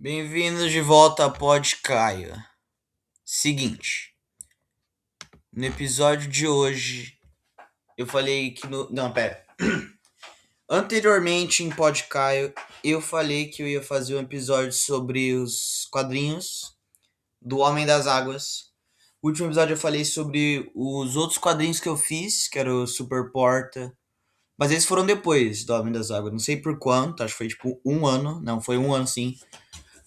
Bem-vindos de volta a Pod Caia. Seguinte, no episódio de hoje eu falei que no. Não, pera. Anteriormente em Pod Caio eu falei que eu ia fazer um episódio sobre os quadrinhos do Homem das Águas. No último episódio eu falei sobre os outros quadrinhos que eu fiz, que era o Super Porta. Mas eles foram depois do Homem das Águas. Não sei por quanto, acho que foi tipo um ano. Não, foi um ano sim.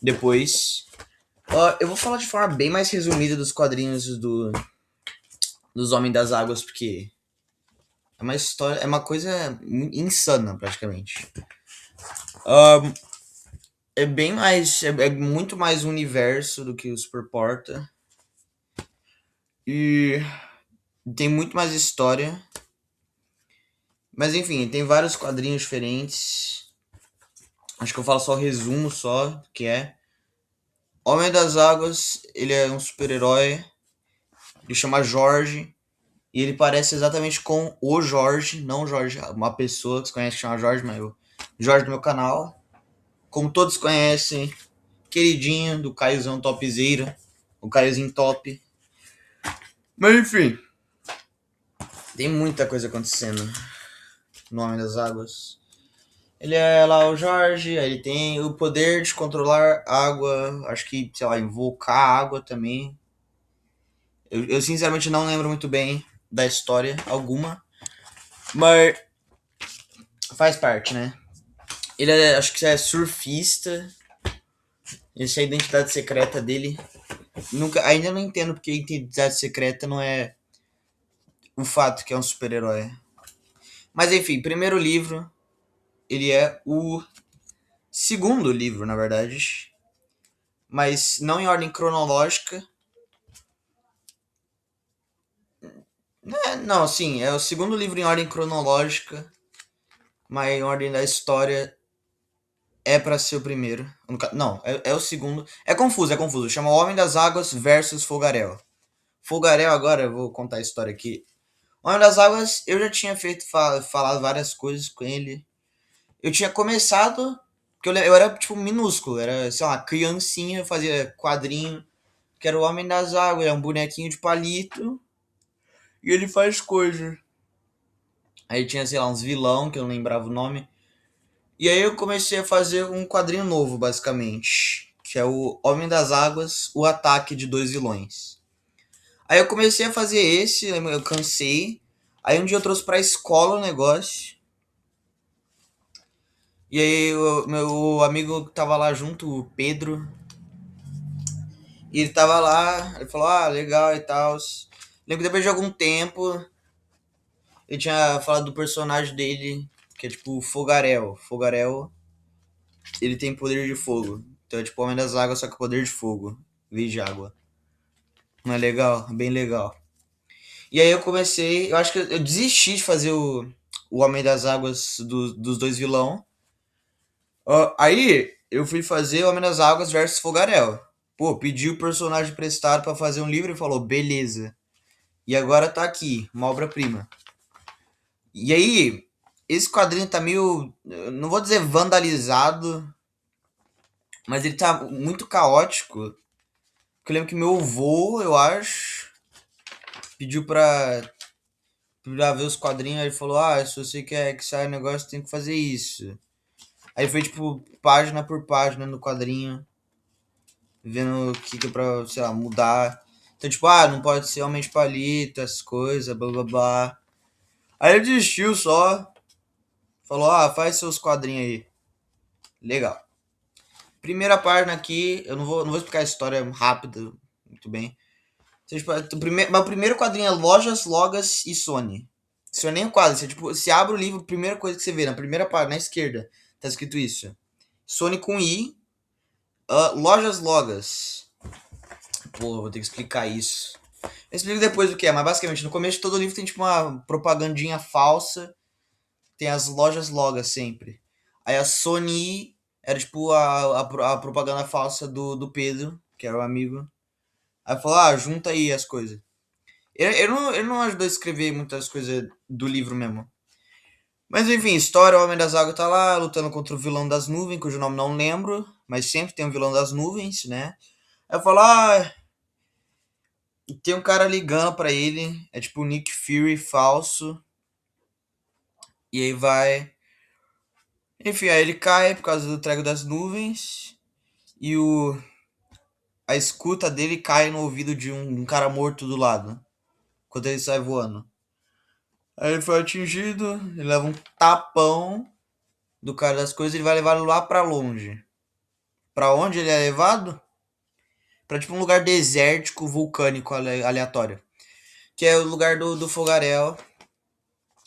Depois. Eu vou falar de forma bem mais resumida dos quadrinhos dos Homens das Águas, porque é uma história, é uma coisa insana, praticamente. Ah, é bem mais, é muito mais um universo do que o Super Porta. E tem muito mais história. Mas enfim, tem vários quadrinhos diferentes. Acho que eu falo só o resumo só, que é Homem das Águas, ele é um super-herói. Ele chama Jorge. E ele parece exatamente com o Jorge, não o Jorge, uma pessoa que você conhece que chama Jorge, mas eu, Jorge do meu canal. Como todos conhecem, queridinho do Caiozão Topzera, o Caiozinho Top. Mas enfim, tem muita coisa acontecendo no Homem das Águas. Ele é lá o Jorge, aí ele tem o poder de controlar água, acho que, sei lá, invocar água também. Eu sinceramente não lembro muito bem da história alguma, mas faz parte, né? Ele é, acho que é surfista. Essa é a identidade secreta dele. Nunca, ainda não entendo porque a identidade secreta não é o fato que é um super-herói. Mas enfim, primeiro livro, ele é o segundo livro, na verdade. Mas não em ordem cronológica. Não, sim, é o segundo livro em ordem cronológica. Mas em ordem da história é pra ser o primeiro. Não, é o segundo. É confuso, é confuso. Chama O Homem das Águas versus Fogarel. Fogarel, agora eu vou contar a história aqui. O Homem das Águas, eu já tinha falado várias coisas com ele. Eu tinha começado, porque eu era tipo minúsculo, era, sei lá, criancinha, fazia quadrinho, que era o Homem das Águas, é um bonequinho de palito, e ele faz coisa. Aí tinha, sei lá, uns vilão, que eu não lembrava o nome. E aí eu comecei a fazer um quadrinho novo, basicamente, que é o Homem das Águas, o ataque de dois vilões. Aí eu comecei a fazer esse, eu cansei. Aí um dia eu trouxe pra escola o negócio. E aí o meu amigo que tava lá junto, o Pedro, e ele tava lá, ele falou, ah, legal e tal. Lembro que depois de algum tempo, ele tinha falado do personagem dele, que é tipo Fogarel. Fogarel, ele tem poder de fogo. Então é tipo Homem das Águas, só que poder de fogo, em vez de água. Não é legal? Bem legal. E aí eu comecei, eu acho que eu desisti de fazer o Homem das Águas dos dois vilão. Aí eu fui fazer Homem das Águas versus Fogarel. Pô, pedi o personagem prestado pra fazer um livro e falou, beleza. E agora tá aqui, uma obra-prima. E aí, esse quadrinho tá meio, eu não vou dizer vandalizado, mas ele tá muito caótico. Porque eu lembro que meu avô, eu acho, pediu pra ver os quadrinhos, aí ele falou, ah, se você quer que saia o negócio, tem que fazer isso. Aí foi tipo, página por página no quadrinho, vendo o que é pra, sei lá, mudar. Então, tipo, ah, não pode ser homem de palito, as coisas, blá blá blá. Aí ele desistiu só. Falou, ah, faz seus quadrinhos aí. Legal. Primeira página aqui, eu não vou explicar a história rápida, muito bem. Então, tipo, o primeiro quadrinho é Lojas, Logas e Sony. Isso não é nem um quadro, você, tipo, você abre o livro, a primeira coisa que você vê, na primeira página, na esquerda, tá escrito isso. Sony com I, Lojas, Logas. Pô, vou ter que explicar isso. Eu explico depois o que é, mas basicamente no começo de todo o livro tem tipo uma propagandinha falsa. Tem as lojas logas sempre. Aí a Sony era tipo a propaganda falsa do Pedro, que era o amigo. Aí falou, ah, junta aí as coisas. Ele não ajudou a escrever muitas coisas do livro mesmo. Mas enfim, história, o Homem das Águas tá lá, lutando contra o vilão das nuvens, cujo nome não lembro. mas sempre tem um vilão das nuvens, né? Aí eu falo, ah, tem um cara ligando pra ele, é tipo o Nick Fury falso, e aí vai. Enfim, aí ele cai por causa do treco das nuvens, e a escuta dele cai no ouvido de um cara morto do lado, quando ele sai voando. Aí ele foi atingido, ele leva um tapão do cara das coisas, ele vai levar ele lá pra longe. Pra onde ele é levado? Pra tipo um lugar desértico, vulcânico, aleatório. Que é o lugar do fogaréu.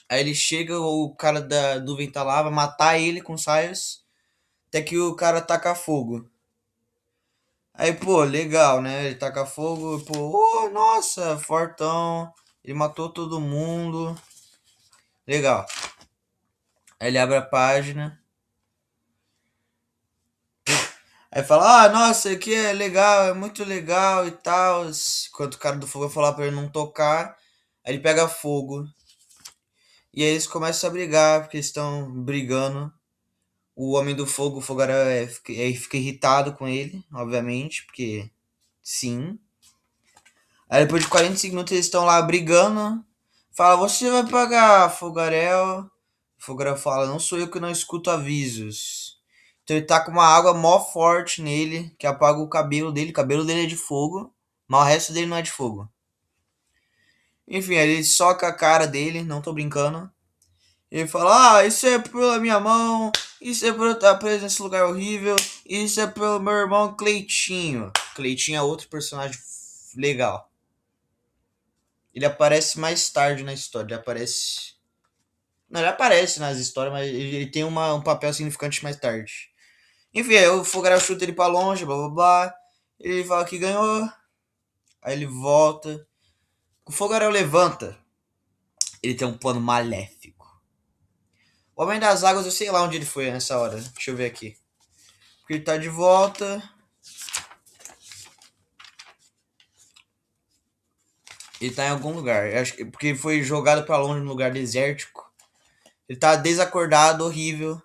Aí ele chega, o cara da nuvem tá lá, vai matar ele com saias. Até que o cara taca fogo. Aí, pô, legal, né? Ele taca fogo, pô, oh, nossa, fortão. Ele matou todo mundo. Legal. Aí ele abre a página. Aí fala, ah, nossa, aqui é legal, é muito legal e tal. Enquanto o cara do fogo vai falar pra ele não tocar. Aí ele pega fogo. E aí eles começam a brigar, porque eles estão brigando. O Homem do Fogo, o Fogarel, fica irritado com ele, obviamente, porque sim. Aí depois de 45 minutos eles estão lá brigando. Fala, você vai pagar, Fogarel. O Fogarel fala, não sou eu que não escuto avisos. Então ele tá com uma água mó forte nele, que apaga o cabelo dele. O cabelo dele é de fogo, mas o resto dele não é de fogo. Enfim, aí ele soca a cara dele, não tô brincando. Ele fala, ah, isso é pela minha mão, isso é por eu estar preso nesse lugar horrível, isso é pelo meu irmão Cleitinho. Cleitinho é outro personagem legal. Ele aparece mais tarde na história, ele aparece... Não, ele aparece nas histórias, mas ele tem um papel significante mais tarde. Enfim, aí o Fogarel chuta ele pra longe, blá blá blá. Ele fala que ganhou, aí ele volta. O Fogarel levanta, ele tem um plano maléfico. O Homem das Águas, eu sei lá onde ele foi nessa hora, deixa eu ver aqui. Porque ele tá de volta. Ele tá em algum lugar. Eu acho que porque ele foi jogado pra longe num lugar desértico. Ele tá desacordado, horrível.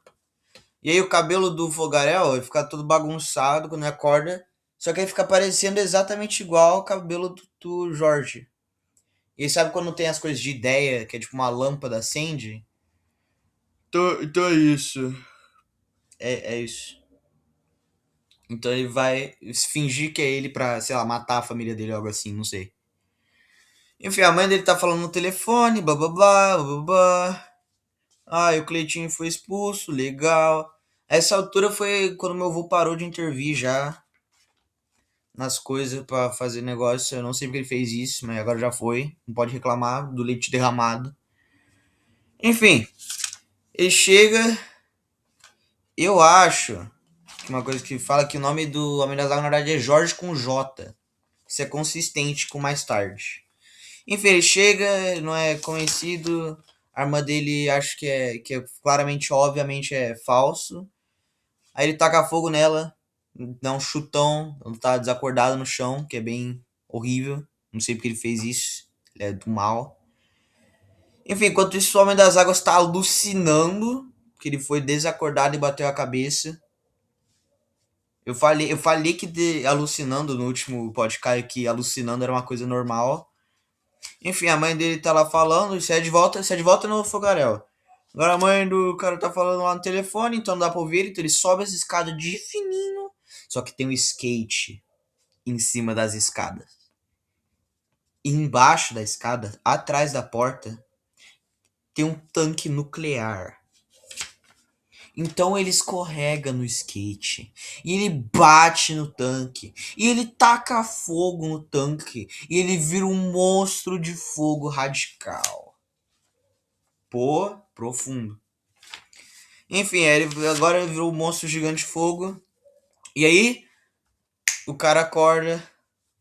E aí o cabelo do Fogarel ele fica todo bagunçado quando ele acorda. Só que aí fica parecendo exatamente igual ao cabelo do Jorge. E sabe quando tem as coisas de ideia, que é tipo uma lâmpada acende? Então é isso. É isso. Então ele vai fingir que é ele pra, sei lá, matar a família dele ou algo assim, não sei. Enfim, a mãe dele tá falando no telefone, blá blá blá, blá blá blá. Ah, e o Cleitinho foi expulso, legal. Essa altura foi quando meu avô parou de intervir já nas coisas pra fazer negócio. Eu não sei porque ele fez isso, mas agora já foi. Não pode reclamar do leite derramado. Enfim, ele chega. Eu acho que uma coisa que fala que o nome do Homem das Águas na verdade é Jorge com J. Isso é consistente com mais tarde. Enfim, ele chega, não é conhecido. A arma dele acho que é claramente, obviamente, é falso. Aí ele taca fogo nela, dá um chutão, ela tá desacordada no chão, que é bem horrível. Não sei porque ele fez isso. Ele é do mal. Enfim, enquanto isso, o Homem das Águas tá alucinando, que ele foi desacordado e bateu a cabeça. Eu falei que alucinando no último podcast que alucinando era uma coisa normal. Enfim, a mãe dele tá lá falando, você é de volta no fogaréu. Agora a mãe do cara tá falando lá no telefone, então não dá pra ouvir, então ele sobe as escadas de fininho. Só que tem um skate em cima das escadas. E embaixo da escada, atrás da porta, tem um tanque nuclear. Então ele escorrega no skate. E ele bate no tanque. E ele taca fogo no tanque. E ele vira um monstro de fogo radical. Pô, profundo. Enfim, agora ele virou um monstro gigante de fogo. E aí, o cara acorda.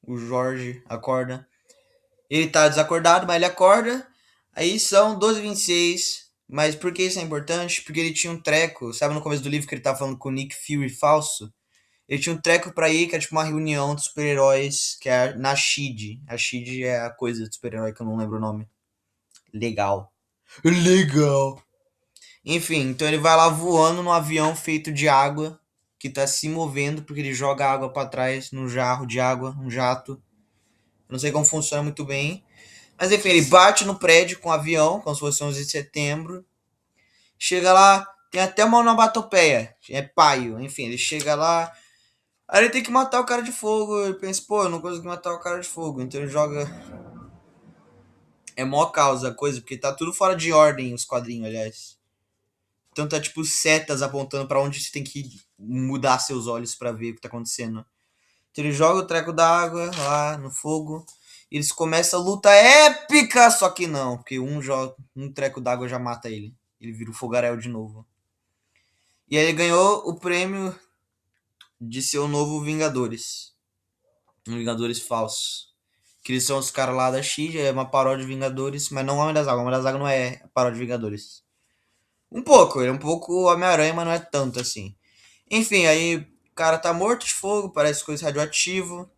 O Jorge acorda. Ele tá desacordado, mas ele acorda. Aí são 12h26. Mas por que isso é importante? Porque ele tinha um treco. Sabe no começo do livro que ele tava falando com o Nick Fury falso? Ele tinha um treco pra ir, que é tipo uma reunião de super-heróis, que é na SHIELD. A SHIELD é a coisa de super-herói que eu não lembro o nome. Legal. Legal. Enfim, então ele vai lá voando num avião feito de água. que tá se movendo porque ele joga água pra trás num jarro de água, um jato. Não sei como funciona muito bem. Mas enfim, ele bate no prédio com um avião, como se fosse 11 de setembro. Chega lá, tem até uma onomatopeia. É paio. Enfim, ele chega lá. Aí ele tem que matar o cara de fogo. Ele pensa, pô, eu não consegui matar o cara de fogo. Então ele joga. É mó causa a coisa, porque tá tudo fora de ordem os quadrinhos, aliás. Então tá tipo setas apontando pra onde você tem que mudar seus olhos pra ver o que tá acontecendo. Então ele joga o treco d'água lá no fogo. E eles começam a luta épica, só que não, porque um treco d'água já mata ele. Ele vira o fogaréu de novo. E aí ele ganhou o prêmio de ser o novo Vingadores. Um Vingadores falso. Que eles são os caras lá da X, é uma paródia de Vingadores, mas não Homem das Águas. Homem das Águas não é paródia de Vingadores. Um pouco, ele é um pouco Homem-Aranha, mas não é tanto assim. Enfim, aí o cara tá morto de fogo, parece coisa radioativa.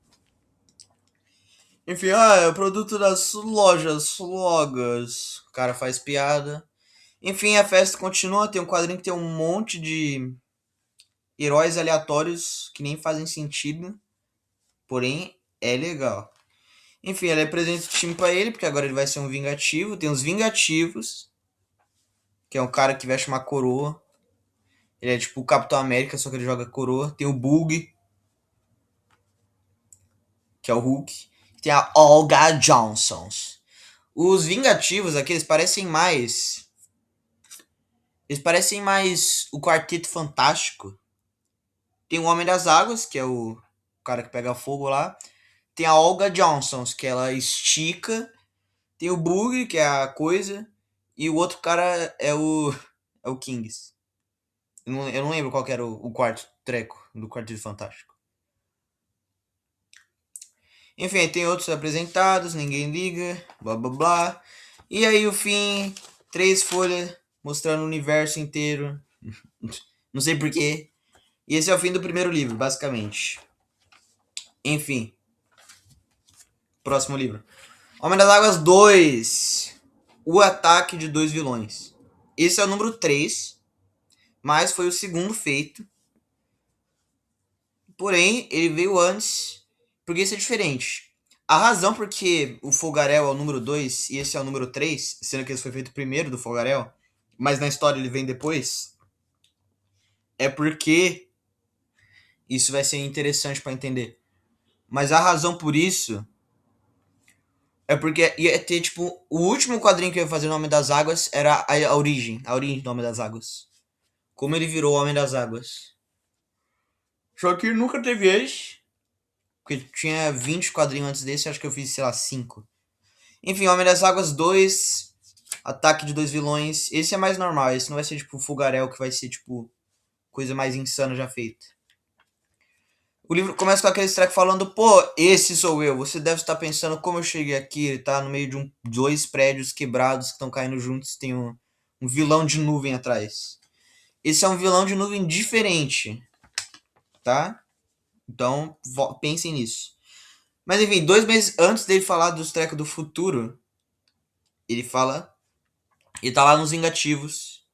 Enfim, é o produto das lojas. O cara faz piada. Enfim, a festa continua, tem um quadrinho que tem um monte de heróis aleatórios que nem fazem sentido, porém é legal. Enfim, ele apresenta o time pra ele, porque agora ele vai ser um vingativo. Tem os vingativos, que é um cara que veste uma coroa. Ele é tipo o Capitão América, só que ele joga coroa. Tem o Bug, que é o Hulk. Tem a Olga Johnson. Os vingativos aqui, eles parecem mais. Eles parecem mais o Quarteto Fantástico. Tem o Homem das Águas, que é o cara que pega fogo lá. Tem a Olga Johnson, que ela estica. Tem o Bug, que é a coisa. E o outro cara é o Kings. Eu não lembro qual que era o quarto treco do Quarteto Fantástico. Enfim, tem outros apresentados, ninguém liga, blá blá blá. E aí o fim, 3 folhas mostrando o universo inteiro. Não sei porquê. E esse é o fim do primeiro livro, basicamente. Enfim. Próximo livro. Homem das Águas 2. O ataque de 2 vilões. Esse é o número 3. Mas foi o segundo feito. Porém, ele veio antes. Porque isso é diferente. A razão porque o Fogarel é o número 2 e esse é o número 3, sendo que esse foi feito primeiro do Fogarel, mas na história ele vem depois, é porque isso vai ser interessante para entender. Mas a razão por isso é porque ia ter, tipo, o último quadrinho que eu ia fazer no Homem das Águas era a origem do Homem das Águas. Como ele virou o Homem das Águas. Só que nunca teve esse, porque tinha 20 quadrinhos antes desse, acho que eu fiz, sei lá, 5. Enfim, Homem das Águas 2, ataque de 2 vilões. Esse é mais normal, esse não vai ser tipo o Fogarel, que vai ser tipo coisa mais insana já feita. O livro começa com aquele treco falando, pô, esse sou eu. Você deve estar pensando como eu cheguei aqui. Ele tá no meio de 2 prédios quebrados que estão caindo juntos. Tem um vilão de nuvem atrás. Esse é um vilão de nuvem diferente, tá? Então, pensem nisso. Mas enfim, 2 meses antes dele falar dos trecos do futuro, ele fala. Ele tá lá nos Vingativos.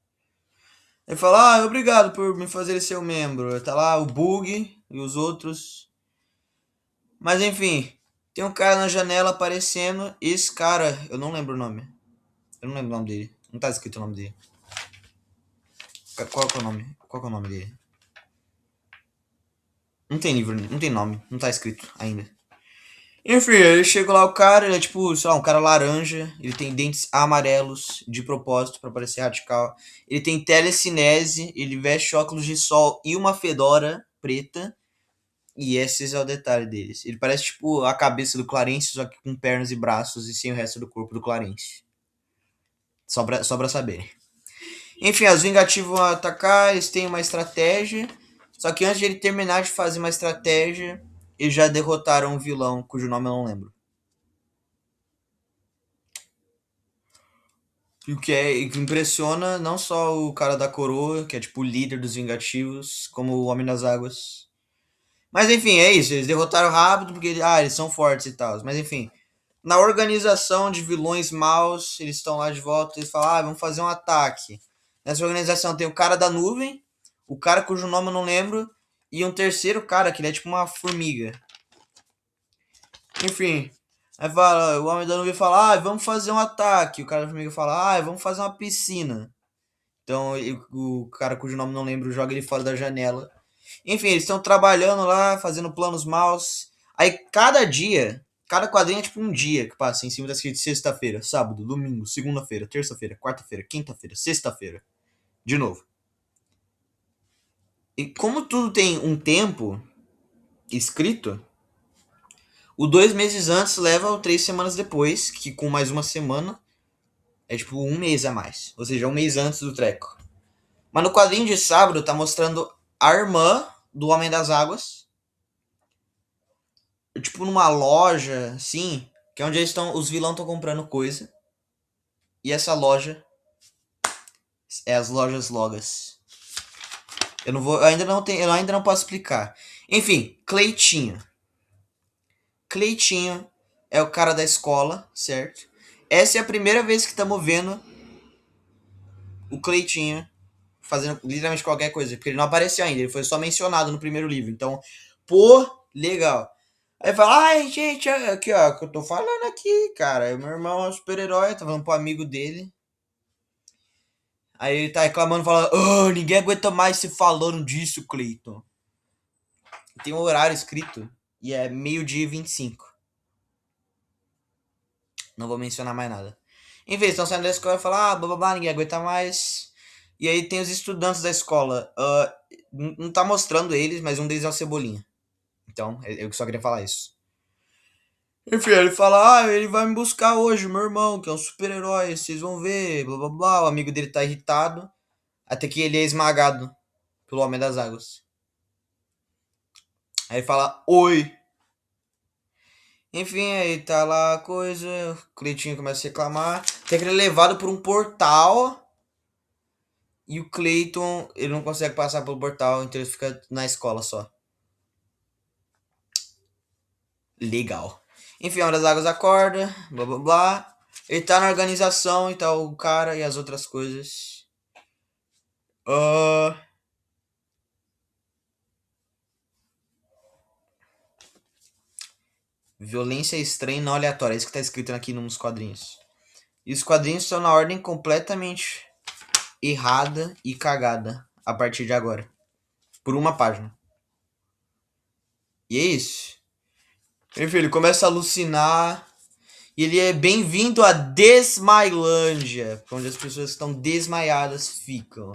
Ele fala, obrigado por me fazer ser um membro. Tá lá o Bug e os outros. Mas enfim, tem um cara na janela aparecendo. Esse cara, eu não lembro o nome. Eu não lembro o nome dele. Não tá escrito o nome dele. Qual que é o nome? Qual que é o nome dele? Não tem livro, não tem nome. Não tá escrito ainda. Enfim, ele chega lá, o cara, ele é tipo, sei lá, um cara laranja. Ele tem dentes amarelos de propósito pra parecer radical. Ele tem telecinese, ele veste óculos de sol e uma fedora preta. E esse é o detalhe deles. Ele parece tipo a cabeça do Clarence, só que com pernas e braços e sem o resto do corpo do Clarence. Só pra saber. Enfim, os Vingativos vão atacar, eles têm uma estratégia. Só que antes de ele terminar de fazer uma estratégia, eles já derrotaram um vilão cujo nome eu não lembro. E o que impressiona não só o cara da coroa, que é tipo o líder dos Vingativos, como o Homem das Águas. Mas enfim, é isso. Eles derrotaram rápido porque eles são fortes e tal. Mas enfim, na organização de vilões maus, eles estão lá de volta. Eles falam, vamos fazer um ataque. Nessa organização tem o cara da nuvem, o cara cujo nome eu não lembro, E um terceiro cara que ele é tipo uma formiga. Enfim. Aí fala, o Homem da Nuvem fala, vamos fazer um ataque. O cara da formiga fala, vamos fazer uma piscina. Então o cara cujo nome não lembro joga ele fora da janela. Enfim, eles estão trabalhando lá, fazendo planos maus. Aí cada dia, cada quadrinho é tipo um dia que passa. Em cima tá escrito sexta-feira, sábado, domingo, segunda-feira, terça-feira, quarta-feira, quinta-feira, sexta-feira. De novo. E como tudo tem um tempo escrito, o 2 meses antes leva ao 3 semanas depois, que com mais uma semana é tipo um mês a mais. Ou seja, um mês antes do treco. Mas no quadrinho de sábado tá mostrando a irmã do Homem das Águas. Tipo numa loja, assim, que é onde eles estão. Os vilões estão comprando coisa. E essa loja é as lojas Logas. Eu não vou. Eu ainda não posso explicar. Enfim, Cleitinho. Cleitinho é o cara da escola, certo? Essa é a primeira vez que estamos vendo o Cleitinho fazendo literalmente qualquer coisa, porque ele não apareceu ainda, ele foi só mencionado no primeiro livro. Então, pô, legal. Aí fala, ai, gente, aqui, ó, que eu tô falando aqui, cara. Meu irmão é um super-herói, tá falando pro amigo dele. Aí ele tá reclamando, falando, ninguém aguenta mais se falando disso, Cleiton. Tem um horário escrito e é 12h25. Não vou mencionar mais nada. Enfim, estão saindo da escola e falam, blá blá blá, ninguém aguenta mais. E aí tem os estudantes da escola. Não tá mostrando eles, mas um deles é o Cebolinha. Então, eu só queria falar isso. Enfim, ele fala, ele vai me buscar hoje, meu irmão, que é um super-herói, vocês vão ver, blá blá blá. O amigo dele tá irritado, até que ele é esmagado pelo Homem das Águas. Aí ele fala, oi. Enfim, aí tá lá a coisa, o Cleitinho começa a reclamar. Tem que ele é levado por um portal. E o Cleiton, ele não consegue passar pelo portal, então ele fica na escola só. Legal. Enfim, a Hora das Águas acorda, blá blá blá. Ele tá na organização e tal, o cara e as outras coisas. Violência estranha e não aleatória. É isso que tá escrito aqui nos quadrinhos. E os quadrinhos estão na ordem completamente errada e cagada a partir de agora. Por uma página. E é isso. Enfim, ele começa a alucinar. E ele é bem-vindo a Desmailândia, onde as pessoas que estão desmaiadas ficam.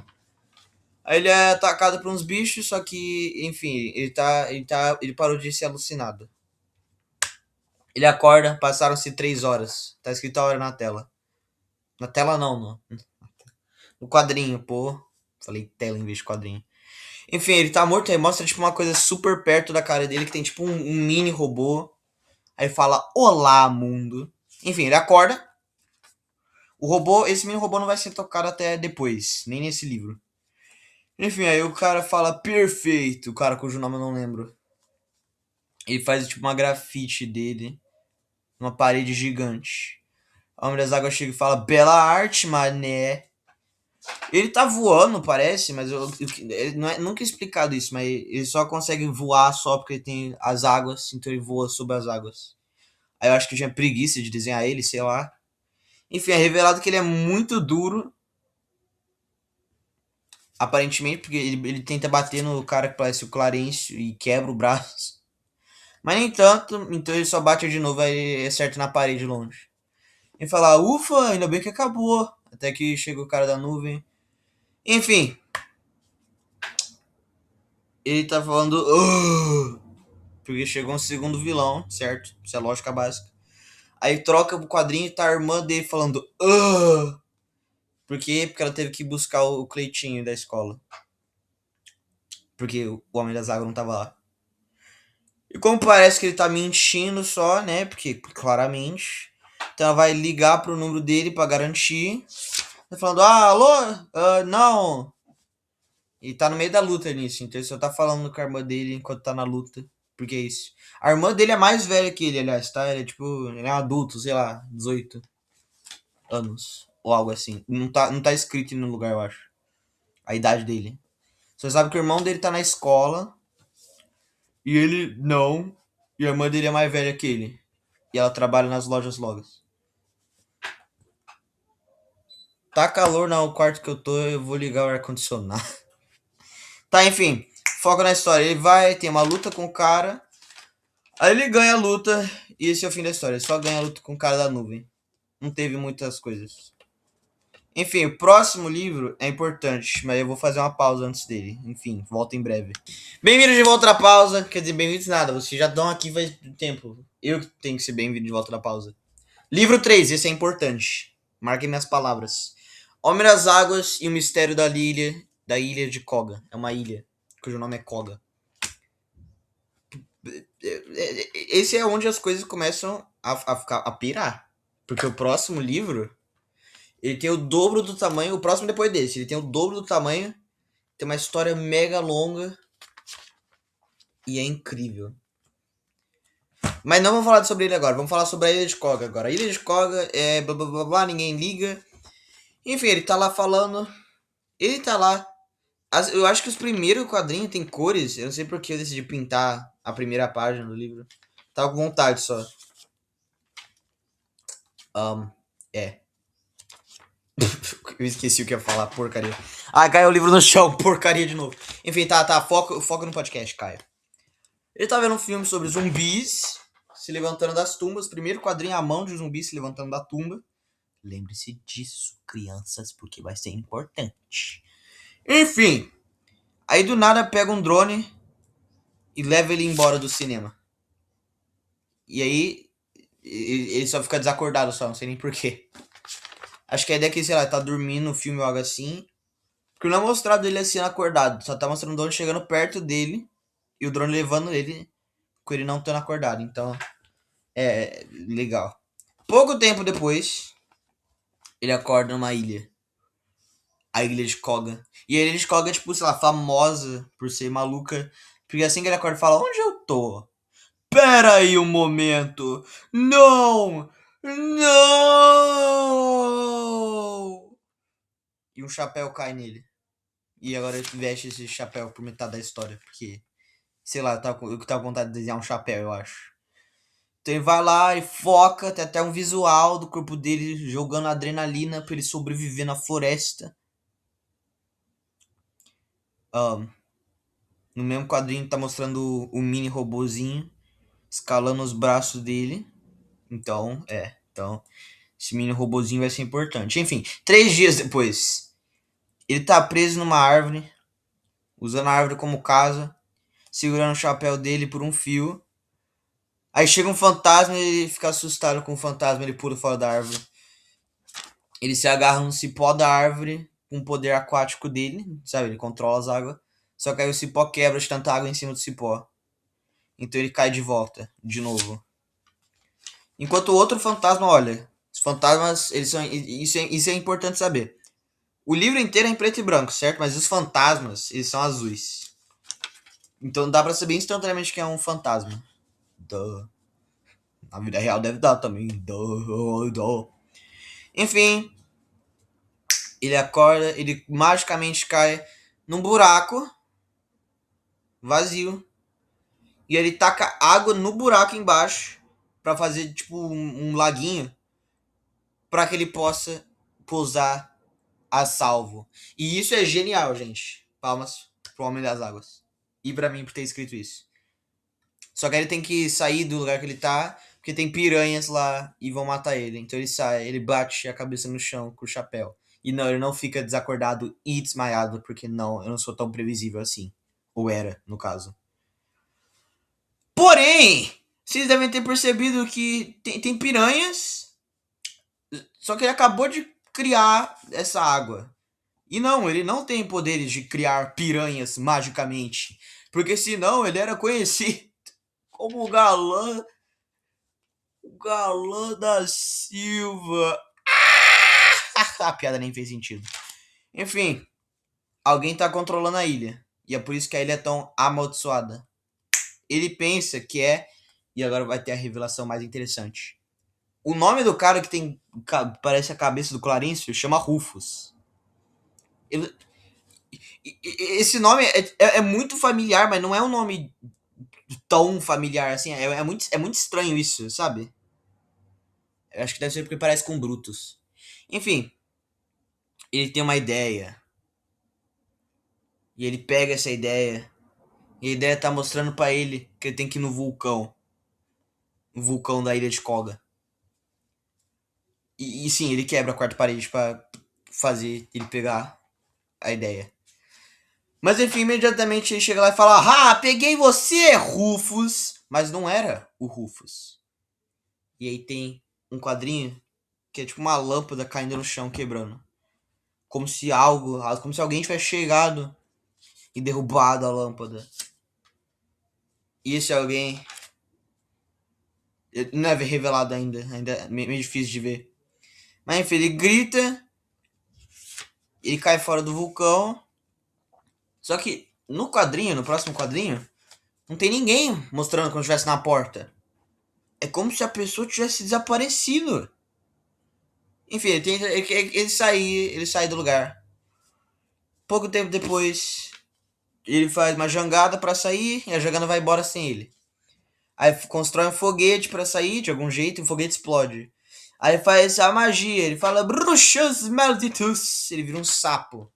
Aí ele é atacado por uns bichos, só que, enfim, ele parou de ser alucinado. Ele acorda, passaram-se 3 horas. Tá escrito a hora na tela. Na tela não, no quadrinho, pô. Falei tela em vez de quadrinho. Enfim, ele tá morto, aí mostra tipo uma coisa super perto da cara dele, que tem tipo um mini robô. Aí fala, olá, mundo. Enfim, ele acorda. O robô, esse mini robô não vai ser tocado até depois, nem nesse livro. Enfim, aí o cara fala perfeito, o cara cujo nome eu não lembro. Ele faz tipo uma grafite dele numa parede gigante. O Homem das Águas chega e fala bela arte, mané. Ele tá voando, parece, mas não é nunca explicado isso, mas ele só consegue voar só porque ele tem as águas, então ele voa sobre as águas. Aí eu acho que eu tinha preguiça de desenhar ele, sei lá. Enfim, é revelado que ele é muito duro. Aparentemente, porque ele tenta bater no cara que parece o Clarence e quebra o braço. Mas nem tanto, então ele só bate de novo, aí acerta na parede longe. Ele fala, ufa, ainda bem que acabou. Até que chega o cara da nuvem. Enfim. Ele tá falando. Porque chegou um segundo vilão, certo? Isso é lógica básica. Aí troca o quadrinho e tá a irmã dele falando. Por quê? Porque ela teve que buscar o Cleitinho da escola. Porque o Homem das Águas não tava lá. E como parece que ele tá mentindo só, né? Porque claramente. Então ela vai ligar pro número dele pra garantir. Tá falando, alô? Não. E tá no meio da luta nisso. Então ele só tá falando com a irmã dele enquanto tá na luta. Porque é isso. A irmã dele é mais velha que ele, aliás, tá? Ele é tipo. Ele é um adulto, sei lá, 18 anos. Ou algo assim. Não tá escrito no lugar, eu acho. A idade dele. Você sabe que o irmão dele tá na escola. E ele não. E a irmã dele é mais velha que ele. E ela trabalha nas lojas Logas. Tá calor no quarto que eu tô, eu vou ligar o ar-condicionado. Tá, enfim. Foca na história. Ele vai, tem uma luta com o cara. Aí ele ganha a luta. E esse é o fim da história. Ele só ganha a luta com o cara da nuvem. Não teve muitas coisas. Enfim, o próximo livro é importante, mas eu vou fazer uma pausa antes dele. Enfim, volta em breve. Bem-vindos de volta da pausa. Quer dizer, bem-vindos nada, vocês já estão aqui faz tempo. Eu que tenho que ser bem-vindo de volta da pausa. Livro 3, esse é importante. Marquem minhas palavras. Homem das Águas e o Mistério da ilha de Koga. É uma ilha, cujo nome é Koga. Esse é onde as coisas começam a pirar. Porque o próximo livro, ele tem o dobro do tamanho, o próximo depois desse, ele tem o dobro do tamanho, tem uma história mega longa e é incrível. Mas não vamos falar sobre ele agora, vamos falar sobre a Ilha de Koga agora. A Ilha de Koga é blá blá blá blá, ninguém liga. Enfim, ele tá lá falando, ele tá lá. Eu acho que os primeiros quadrinhos tem cores, eu não sei porque eu decidi pintar a primeira página do livro. Tava com vontade só. É. Eu esqueci o que ia falar, porcaria. Ah, caiu o livro no chão, porcaria de novo. Enfim, tá, foca no podcast, Caio. Ele tá vendo um filme sobre zumbis se levantando das tumbas. Primeiro quadrinho, a mão de zumbis se levantando da tumba. Lembre-se disso, crianças, porque vai ser importante. Enfim, aí do nada pega um drone e leva ele embora do cinema. E aí ele só fica desacordado só, não sei nem porquê. Acho que a ideia é que, sei lá, tá dormindo no filme ou algo assim. Porque não é mostrado ele assim acordado, só tá mostrando o drone chegando perto dele e o drone levando ele com ele não estando acordado. Então, é legal. Pouco tempo depois, ele acorda numa ilha. A ilha de Koga. E a ilha de Koga é, tipo, sei lá, famosa por ser maluca. Porque assim que ele acorda, fala: onde eu tô? Pera aí um momento. Não! Não! E um chapéu cai nele. E agora ele veste esse chapéu por metade da história. Porque, sei lá, eu tava com vontade de desenhar um chapéu, eu acho. Então ele vai lá e foca, tem até um visual do corpo dele jogando adrenalina pra ele sobreviver na floresta. No mesmo quadrinho tá mostrando o mini robozinho escalando os braços dele. Então, esse mini robozinho vai ser importante. Enfim, 3 dias depois, ele tá preso numa árvore, usando a árvore como casa, segurando o chapéu dele por um fio. Aí chega um fantasma e ele fica assustado com o fantasma, ele pula fora da árvore. Ele se agarra no cipó da árvore com o poder aquático dele, sabe? Ele controla as águas. Só que aí o cipó quebra de tanta água em cima do cipó. Então ele cai de volta, de novo. Enquanto o outro fantasma, olha, os fantasmas, eles são. Isso é importante saber. O livro inteiro é em preto e branco, certo? Mas os fantasmas, eles são azuis. Então dá pra saber instantaneamente que é um fantasma. Duh. Na vida real deve dar também. Duh. Enfim, ele acorda, ele magicamente cai num buraco vazio. E ele taca água no buraco embaixo pra fazer tipo um laguinho pra que ele possa pousar a salvo. E isso é genial, gente. Palmas pro Homem das Águas. E pra mim por ter escrito isso. Só que ele tem que sair do lugar que ele tá, porque tem piranhas lá e vão matar ele. Então ele sai, ele bate a cabeça no chão com o chapéu. E não, ele não fica desacordado e desmaiado, porque não, eu não sou tão previsível assim. Ou era, no caso. Porém, vocês devem ter percebido que tem piranhas, só que ele acabou de criar essa água. E não, ele não tem poderes de criar piranhas magicamente. Porque senão ele era conhecido como o galã da Silva. A piada nem fez sentido. Enfim, alguém tá controlando a ilha. E é por isso que a ilha é tão amaldiçoada. Ele pensa que é. E agora vai ter a revelação mais interessante. O nome do cara que tem. Parece a cabeça do Clarencio chama Rufus. Esse nome é muito familiar, mas não é um nome tão familiar, assim. É muito estranho isso, sabe? Eu acho que deve ser porque parece com Brutus. Enfim, ele tem uma ideia. E ele pega essa ideia. E a ideia tá mostrando pra ele que ele tem que ir no vulcão. O vulcão da ilha de Koga. E sim, ele quebra a quarta parede pra fazer ele pegar a ideia. Mas enfim, imediatamente ele chega lá e fala: Ah, peguei você, Rufus! Mas não era o Rufus. E aí tem um quadrinho que é tipo uma lâmpada caindo no chão, quebrando. Como se alguém tivesse chegado e derrubado a lâmpada. E esse alguém não é revelado ainda é meio difícil de ver. Mas enfim, ele grita, ele cai fora do vulcão. Só que no próximo quadrinho, não tem ninguém mostrando quando estivesse na porta. É como se a pessoa tivesse desaparecido. Enfim, ele sai do lugar. Pouco tempo depois, ele faz uma jangada pra sair e a jangada vai embora sem ele. Aí constrói um foguete pra sair de algum jeito e o foguete explode. Aí faz a magia, ele fala Bruxas Malditus. Ele vira um sapo.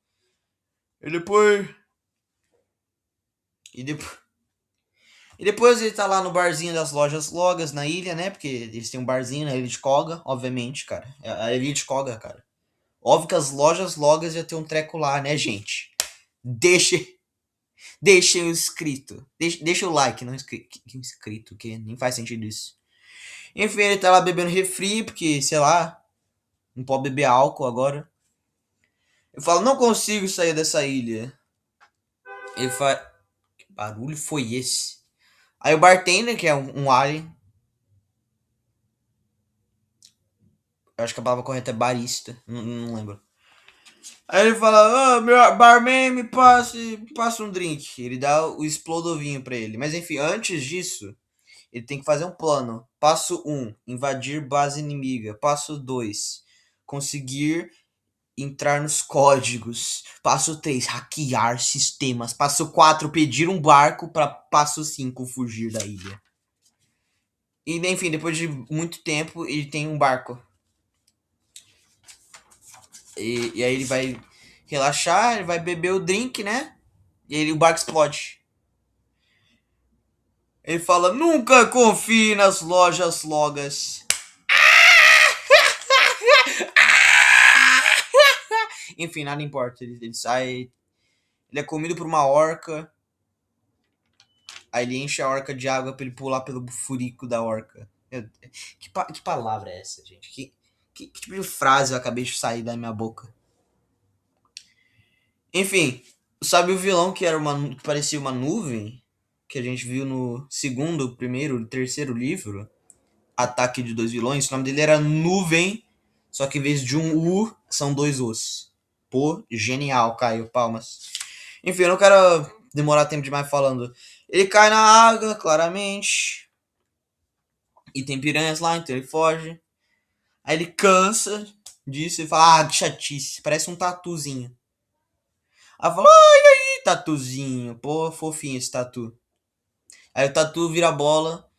E depois. E depois. E depois ele tá lá no barzinho das lojas Logas na ilha, né? Porque eles têm um barzinho na ilha de Koga, obviamente, cara. É a ilha de Koga, cara. Óbvio que as lojas Logas ia ter um treco lá, né, gente? Deixe, deixem o inscrito. Deixa o like, não inscrito, que nem faz sentido isso. Enfim, ele tá lá bebendo refri, porque, sei lá, não pode beber álcool agora. Eu falo, não consigo sair dessa ilha. Ele fala, que barulho foi esse? Aí o bartender, que é um alien, eu acho que a palavra correta é barista, não lembro. Aí ele fala, meu barman, me passa um drink. Ele dá o explodovinho pra ele. Mas enfim, antes disso, ele tem que fazer um plano. Passo 1, invadir base inimiga. Passo 2, conseguir entrar nos códigos. Passo 3, hackear sistemas. Passo 4, pedir um barco. Para passo 5, fugir da ilha. E enfim, depois de muito tempo, ele tem um barco. E aí ele vai relaxar, ele vai beber o drink, né? E aí o barco explode. Ele fala, nunca confie nas lojas logas. Enfim, nada importa. Ele sai. Ele é comido por uma orca. Aí ele enche a orca de água pra ele pular pelo furico da orca. Que palavra é essa, gente? Que tipo de frase eu acabei de sair da minha boca? Enfim, sabe o vilão que parecia uma nuvem? Que a gente viu no segundo, primeiro, terceiro livro? Ataque de dois vilões. O nome dele era Nuvem. Só que em vez de um U, são dois Us. Pô, genial, Caio. Palmas. Enfim, eu não quero demorar tempo demais falando. Ele cai na água, claramente. E tem piranhas lá, então ele foge. Aí ele cansa disso e fala, que chatice. Parece um tatuzinho. Aí fala, e aí, tatuzinho. Pô, fofinho esse tatu. Aí o tatu vira bola,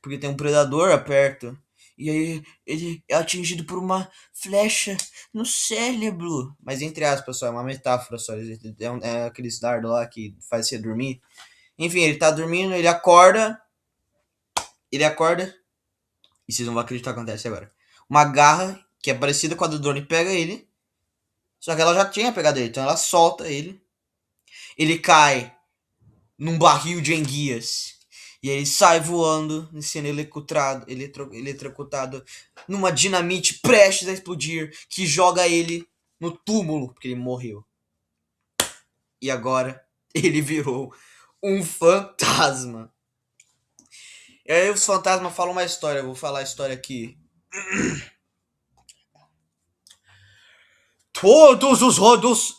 porque tem um predador perto. E aí ele é atingido por uma flecha no cérebro. Mas entre aspas só, é uma metáfora só. É aqueles dardos lá que faz você dormir. Enfim, ele tá dormindo, ele acorda. Ele acorda. E vocês não vão acreditar o que acontece agora. Uma garra, que é parecida com a do drone, pega ele. Só que ela já tinha pegado ele, então ela solta ele. Ele cai num barril de enguias. E aí ele sai voando, sendo eletrocutado numa dinamite prestes a explodir, que joga ele no túmulo, porque ele morreu. E agora ele virou um fantasma. E aí os fantasmas falam uma história, eu vou falar a história aqui. Todos os anos.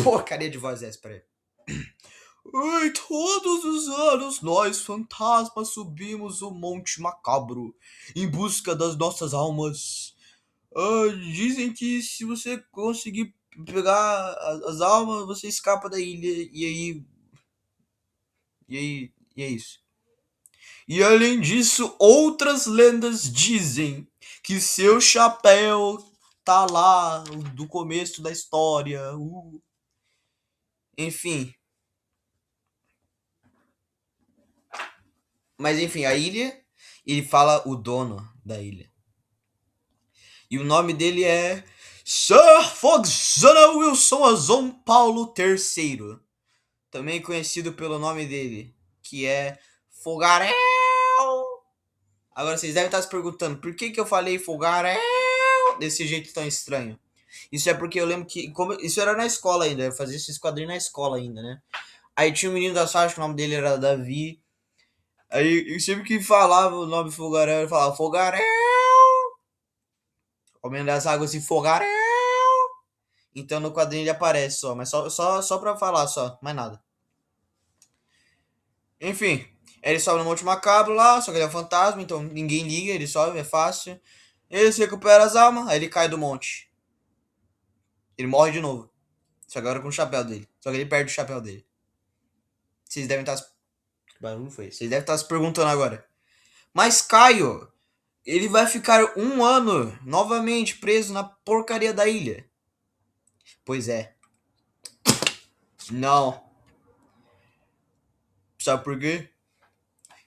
Porcaria de voz é essa, peraí. Ai, todos os anos nós fantasmas subimos o Monte Macabro em busca das nossas almas. Dizem que se você conseguir pegar as almas, você escapa da ilha. E aí. E é isso. E além disso, outras lendas dizem que seu chapéu tá lá do começo da história. Enfim. Mas enfim, a ilha, ele fala o dono da ilha. E o nome dele é Sir Foxana Wilson Azon Paulo III. Também conhecido pelo nome dele, que é Fogaréu. Agora vocês devem estar se perguntando por que eu falei Fogaréu desse jeito tão estranho. Isso é porque eu lembro que. Isso era na escola ainda, eu fazia esse quadrinho na escola ainda, né? Aí tinha um menino da sala que o nome dele era Davi. Aí eu sempre que falava o nome Fogaréu, ele falava Fogaréu. Homem das Águas e Fogaréu. Então no quadrinho ele aparece só, mas só pra falar só, mais nada. Enfim, ele sobe no Monte Macabro lá, só que ele é um fantasma, então ninguém liga, ele sobe, é fácil. Ele se recupera as almas, aí ele cai do monte. Ele morre de novo. Só que agora com o chapéu dele. Só que ele perde o chapéu dele. Vocês devem estar. Que barulho foi? Vocês devem estar se perguntando agora. Mas Caio, ele vai ficar 1 ano novamente preso na porcaria da ilha. Pois é. Não. Sabe por quê?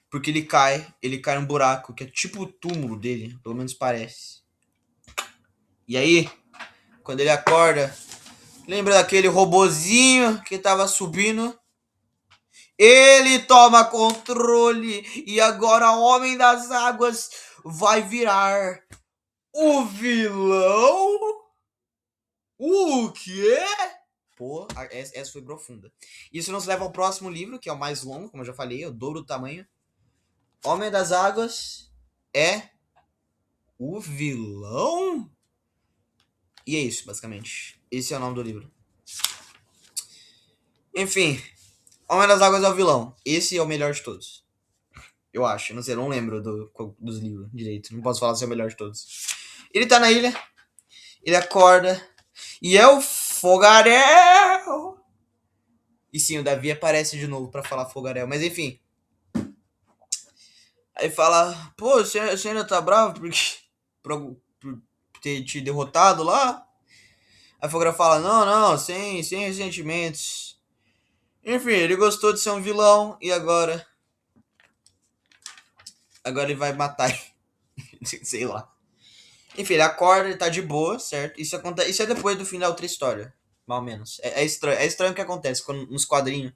Porque ele cai num buraco, que é tipo o túmulo dele, pelo menos parece. E aí, quando ele acorda, lembra daquele robozinho que tava subindo? Ele toma controle e agora o Homem das Águas vai virar o vilão? O quê? Pô, essa foi profunda. Isso nos leva ao próximo livro, que é o mais longo, como eu já falei, o dobro do tamanho. Homem das Águas é o vilão? E é isso, basicamente. Esse é o nome do livro. Enfim, Homem das Águas é o vilão. Esse é o melhor de todos. Eu acho. Não sei, eu não lembro dos livros direito. Não posso falar se é o melhor de todos. Ele tá na ilha. Ele acorda. E é o Fogaréu. E sim, o Davi aparece de novo pra falar Fogaréu. Mas enfim. Aí fala, pô, você ainda tá bravo por ter te derrotado lá? Aí Fogaréu fala, não, sem ressentimentos. Enfim, ele gostou de ser um vilão e agora ele vai matar ele. Sei lá. Enfim, ele acorda, ele tá de boa, certo? Isso é depois do fim da outra história. Mais ou menos. É estranho o que acontece nos quadrinhos.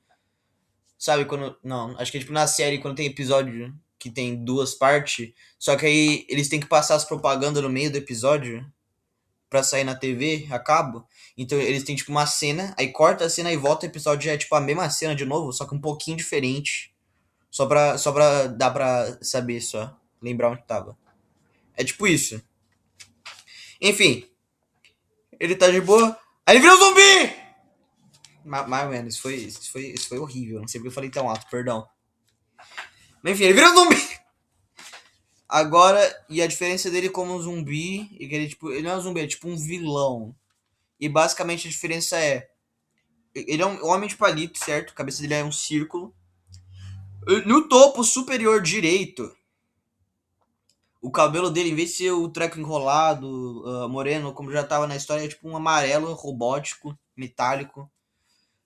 Sabe, quando. Não, acho que é tipo na série, quando tem episódio que tem 2 partes. Só que aí eles têm que passar as propagandas no meio do episódio pra sair na TV, a cabo. Então eles têm tipo uma cena, aí corta a cena e volta o episódio já é tipo a mesma cena de novo, só que um pouquinho diferente. Só pra dar pra saber só. Lembrar onde tava. É tipo isso. Enfim, ele tá de boa. Aí ele vira um zumbi! Mais ou menos, isso foi horrível. Não sei porque eu falei tão alto, perdão. Mas enfim, ele vira um zumbi! Agora, e a diferença dele como um zumbi, é que ele não é um zumbi, é tipo um vilão. E basicamente a diferença é. Ele é um homem de palito, certo? A cabeça dele é um círculo. No topo superior direito, o cabelo dele, em vez de ser o treco enrolado, moreno, como já tava na história, é tipo um amarelo robótico, metálico.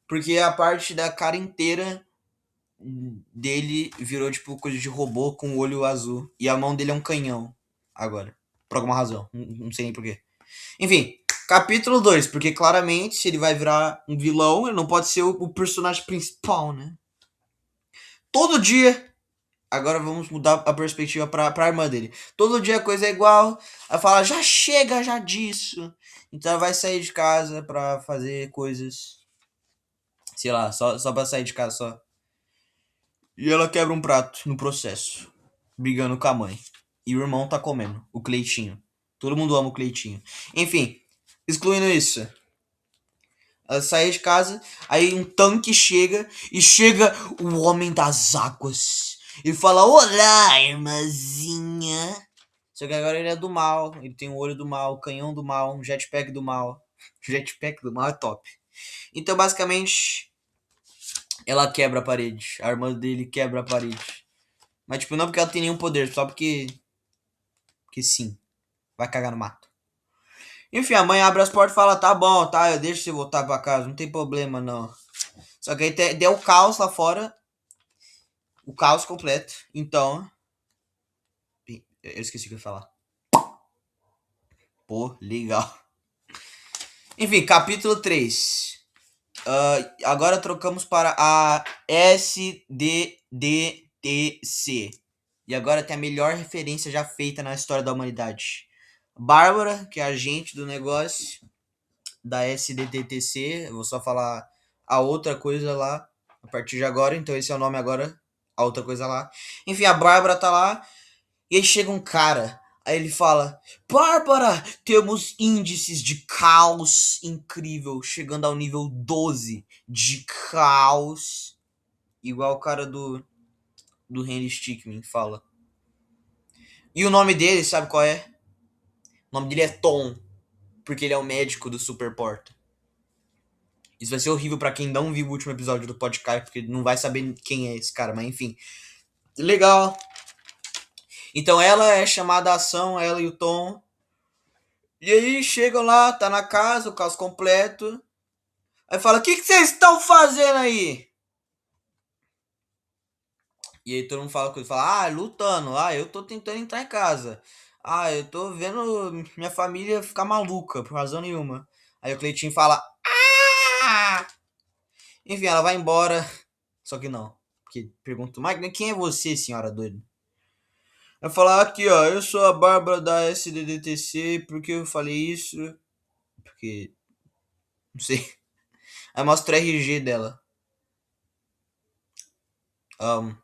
Porque a parte da cara inteira dele virou tipo coisa de robô com o olho azul. E a mão dele é um canhão. Agora. Por alguma razão. Não sei nem porquê. Enfim, capítulo 2. Porque claramente, se ele vai virar um vilão, ele não pode ser o personagem principal, né? Todo dia. Agora vamos mudar a perspectiva pra irmã dele. Todo dia a coisa é igual. Ela fala, já chega já disso. Então ela vai sair de casa pra fazer coisas. Sei lá, só pra sair de casa só. E ela quebra um prato no processo, brigando com a mãe. E o irmão tá comendo, o Cleitinho. Todo mundo ama o Cleitinho. Enfim, excluindo isso. Ela sai de casa, aí um tanque chega, e chega o Homem das Águas. E fala, olá, irmãzinha. Só que agora ele é do mal, ele tem o olho do mal, o canhão do mal, um jetpack do mal. O jetpack do mal é top. Então, basicamente, ela quebra a parede. A irmã dele quebra a parede. Mas, tipo, não porque ela tem nenhum poder, só porque. Porque sim. Vai cagar no mato. Enfim, a mãe abre as portas e fala: tá bom, tá, eu deixo você voltar pra casa, não tem problema não. Só que aí deu o caos lá fora. O caos completo. Então. Eu esqueci o que eu ia falar. Pô, legal. Enfim, capítulo 3. Agora trocamos para a SDDTC. E agora tem a melhor referência já feita na história da humanidade. Bárbara, que é a agente do negócio da SDDTC. Eu vou só falar a outra coisa lá a partir de agora. Então esse é o nome agora. A outra coisa lá. Enfim, a Bárbara tá lá. E aí chega um cara. Aí ele fala: Bárbara, temos índices de caos incrível, chegando ao nível 12 de caos. Igual o cara do Henry Stickmin fala. E o nome dele, sabe qual é? O nome dele é Tom, porque ele é o médico do Super Porta. Isso vai ser horrível pra quem não viu o último episódio do podcast, porque não vai saber quem é esse cara, mas enfim. Legal. Então ela é chamada a ação, ela e o Tom. E aí chegam lá, tá na casa, o caos completo. Aí fala: o que vocês estão fazendo aí? E aí todo mundo fala com ele, fala: lutando, eu tô tentando entrar em casa. Eu tô vendo minha família ficar maluca, por razão nenhuma. Aí o Cleitinho fala: ah! Enfim, ela vai embora. Só que não. Porque pergunta: mas quem é você, senhora doida? Eu falar aqui, ó, eu sou a Bárbara da SDDTC, porque eu falei isso? Porque, não sei. Aí mostra o RG dela. Um,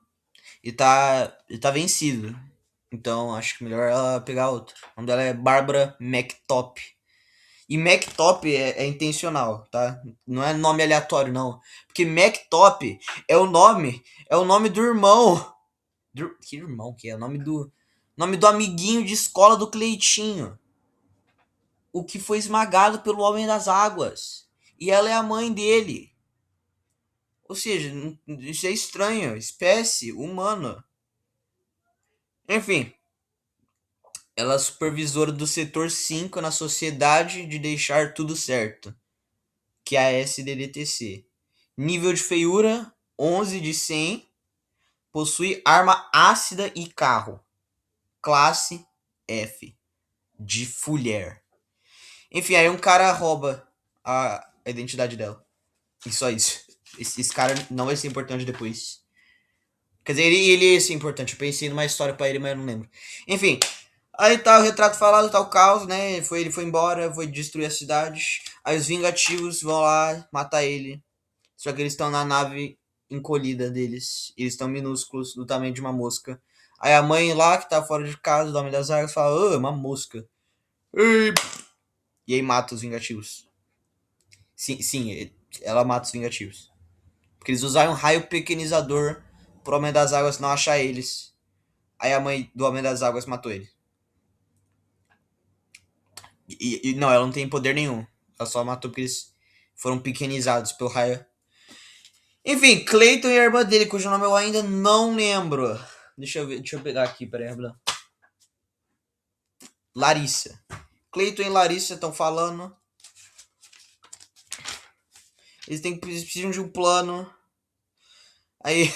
e tá vencido. Então acho que melhor ela pegar outro. O nome dela é Bárbara McTop. E McTop é intencional, tá? Não é nome aleatório, não. Porque McTop é o nome do irmão. Que irmão que é? O nome do amiguinho de escola do Cleitinho. O que foi esmagado pelo Homem das Águas. E ela é a mãe dele. Ou seja, isso é estranho. Espécie humana. Enfim. Ela é supervisora do setor 5 na Sociedade de Deixar Tudo Certo, que é a SDDTC. Nível de feiura 11 de 100. Possui arma ácida e carro. Classe F. De Fulher. Enfim, aí um cara rouba a identidade dela. E só isso. Esse cara não vai ser importante depois. Quer dizer, ele ia ser importante. Eu pensei numa história pra ele, mas eu não lembro. Enfim, aí tá o retrato falado, tá o caos, né? Ele foi embora, foi destruir a cidade. Aí os vingativos vão lá matar ele. Só que eles estão na nave encolhida deles. Eles estão minúsculos, do tamanho de uma mosca. Aí a mãe lá, que tá fora de casa, do Homem das Águas, fala: Ô, uma mosca. E aí mata os vingativos. Sim, ela mata os vingativos. Porque eles usaram um raio pequenizador pro Homem das Águas não achar eles. Aí a mãe do Homem das Águas matou ele. E não, ela não tem poder nenhum. Ela só matou porque eles foram pequenizados pelo raio. Enfim, Clayton e a irmã dele, cujo nome eu ainda não lembro. Deixa eu ver, deixa eu pegar aqui, peraí. Larissa. Clayton e Larissa estão falando. Eles precisam de um plano. Aí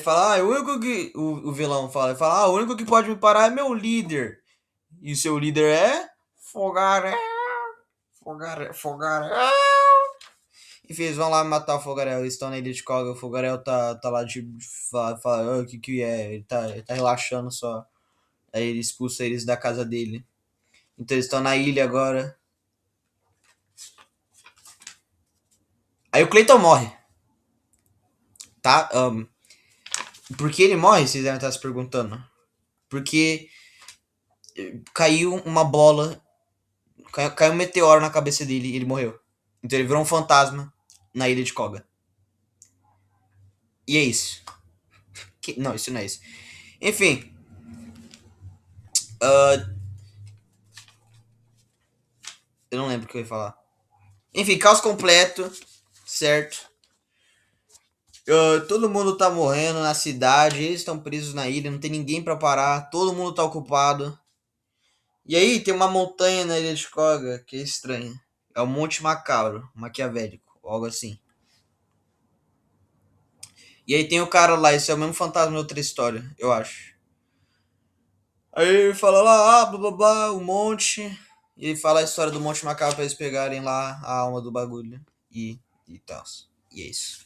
fala: o único que. O vilão fala: o único que pode me parar é meu líder. E o seu líder é? Fogarel. Fogarel. Enfim, eles vão lá matar o Fogarel. Eles estão na ilha de Koga. O Fogarel tá lá de. Fala: o que é? Ele tá relaxando só. Aí ele expulsa eles da casa dele. Então eles estão na ilha agora. Aí o Clayton morre. Tá? Por que ele morre? Vocês devem estar se perguntando. Porque caiu uma bola. Caiu um meteoro na cabeça dele e ele morreu. Então ele virou um fantasma na ilha de Koga. E é isso. Não, isso não é isso. Enfim. Eu não lembro o que eu ia falar. Enfim, caos completo. Certo. Todo mundo tá morrendo na cidade, eles estão presos na ilha, não tem ninguém pra parar, todo mundo tá ocupado. E aí tem uma montanha na ilha de Koga que é estranha. É o Monte Macabro, maquiavélico, algo assim. E aí tem o cara lá, esse é o mesmo fantasma de outra história, eu acho. Aí ele fala lá, blá blá blá, um monte. E ele fala a história do Monte Macabro pra eles pegarem lá a alma do bagulho. E tal. E é isso.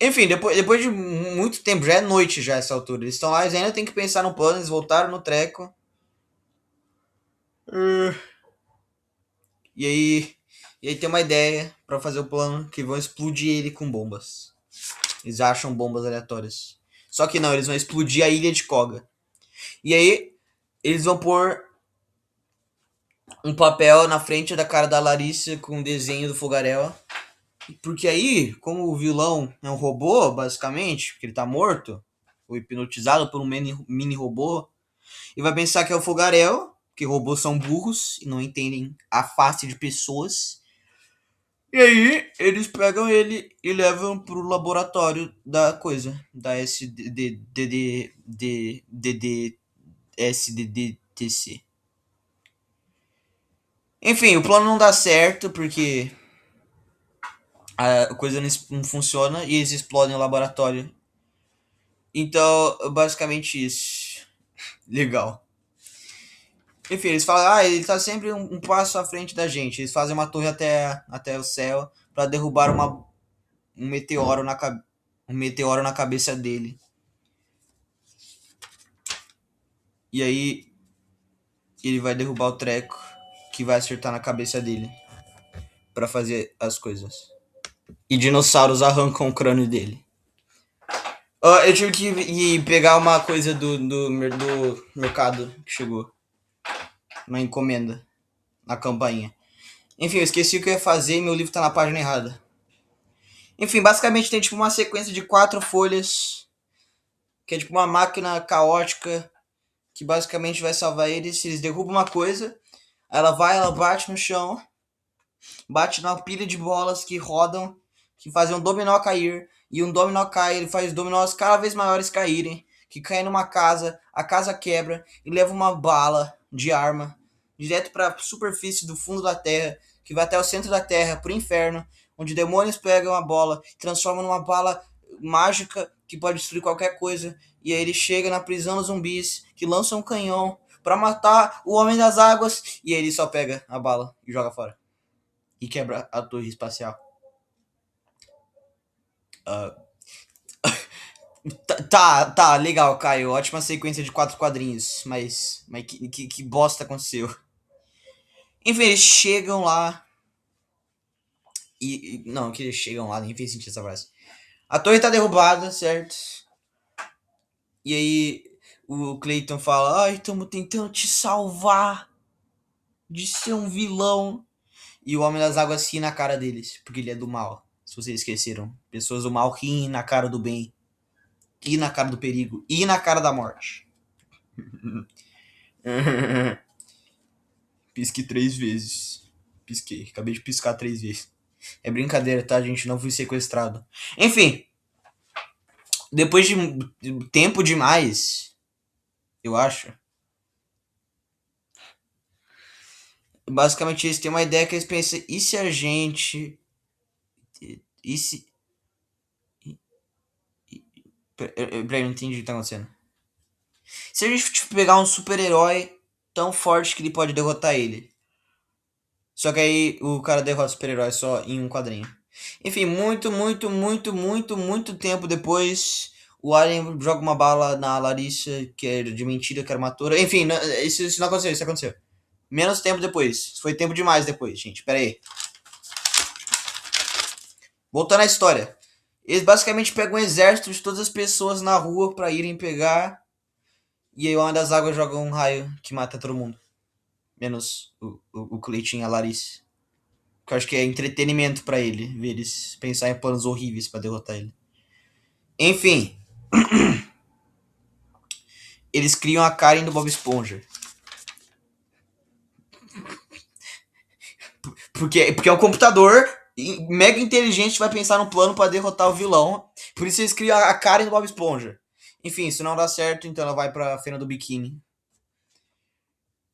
Enfim, depois de muito tempo, já é noite já essa altura. Eles estão lá, eles ainda tem que pensar no plano, eles voltaram no treco. Uh, E aí. E aí tem uma ideia pra fazer o plano que vão explodir ele com bombas. Eles acham bombas aleatórias. Só que não, eles vão explodir a ilha de Koga. E aí, eles vão pôr um papel na frente da cara da Larissa com um desenho do Fogarel. Porque aí, como o vilão é um robô, basicamente, porque ele tá morto, ou hipnotizado por um mini robô, e vai pensar que é o Fogarel, que robôs são burros e não entendem a face de pessoas. E aí, eles pegam ele e levam pro laboratório da coisa, da SDDTC. Enfim, o plano não dá certo porque a coisa não funciona e eles explodem o laboratório. Então, basicamente isso. Legal. Enfim, eles falam, ele tá sempre um passo à frente da gente. Eles fazem uma torre até o céu para derrubar um meteoro um meteoro na cabeça dele. E aí ele vai derrubar o treco que vai acertar na cabeça dele para fazer as coisas. E dinossauros arrancam o crânio dele. Eu tive que ir pegar uma coisa do mercado que chegou. Uma encomenda na campainha. Enfim, eu esqueci o que eu ia fazer e meu livro tá na página errada. Enfim, basicamente tem tipo uma sequência de 4 folhas, que é tipo uma máquina caótica que basicamente vai salvar eles. Se eles derrubam uma coisa, ela bate no chão, bate numa pilha de bolas que rodam, que fazem um dominó cair, e um dominó cai, ele faz dominós cada vez maiores caírem, que caem numa casa, a casa quebra e leva uma bala de arma direto para a superfície do fundo da terra, que vai até o centro da terra, pro inferno, onde demônios pegam a bola, transformam numa bala mágica que pode destruir qualquer coisa, e aí ele chega na prisão dos zumbis, que lança um canhão para matar o Homem das Águas, e aí ele só pega a bala e joga fora e quebra a torre espacial. Tá, legal, Caio. Ótima sequência de 4 quadrinhos. Mas que bosta aconteceu? Enfim, eles chegam lá. Não, que eles chegam lá, nem fez sentido essa frase. A torre tá derrubada, certo? E aí o Clayton fala: Ai, estamos tentando te salvar de ser um vilão. E o Homem das Águas ri na cara deles, porque ele é do mal. Se vocês esqueceram. Pessoas do mal riem na cara do bem. E na cara do perigo. E na cara da morte. Pisquei 3 vezes. Pisquei. Acabei de piscar 3 vezes. É brincadeira, tá, gente? Não fui sequestrado. Enfim. Depois de tempo demais, eu acho. Basicamente, eles têm uma ideia que eles pensam: e se a gente. E se. Peraí, não entendi o que tá acontecendo. Se a gente tipo, pegar um super-herói tão forte que ele pode derrotar ele. Só que aí o cara derrota o super-herói só em um quadrinho. Enfim, muito tempo depois, o Alien joga uma bala na Larissa, que é de mentira, que era uma atora. Enfim, isso não aconteceu, isso aconteceu. Menos tempo depois. Foi tempo demais depois, gente. Pera aí. Voltando à história. Eles basicamente pegam um exército de todas as pessoas na rua pra irem pegar. E aí uma das águas joga um raio que mata todo mundo. Menos o Cleitinho e a Larissa. Que eu acho que é entretenimento pra ele, ver eles pensar em planos horríveis pra derrotar ele. Enfim, eles criam a Karen do Bob Esponja. Porque é um computador mega inteligente vai pensar num plano pra derrotar o vilão. Por isso eles criam a Karen do Bob Esponja. Enfim, se não dá certo, então ela vai pra Feira do Biquíni.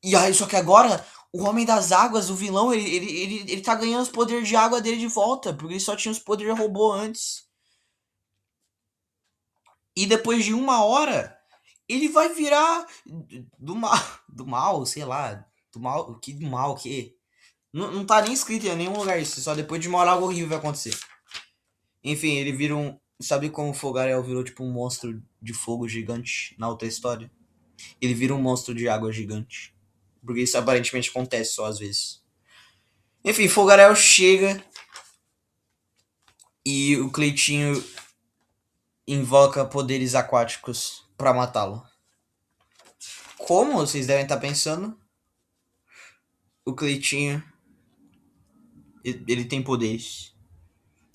E aí, só que agora, o Homem das Águas, o vilão, ele tá ganhando os poderes de água dele de volta. Porque ele só tinha os poderes de robô antes. E depois de 1 hora, ele vai virar do mal. Do mal, sei lá. Do mal. Que do mal, o quê? Não tá nem escrito em nenhum lugar isso. Só depois de 1 hora algo horrível vai acontecer. Enfim, ele vira um. Sabe como o Fogarel virou tipo um monstro de fogo gigante na outra história? Ele vira um monstro de água gigante. Porque isso aparentemente acontece só às vezes. Enfim, Fogarel chega e o Cleitinho invoca poderes aquáticos pra matá-lo. Como vocês devem estar pensando, o Cleitinho ele tem poderes.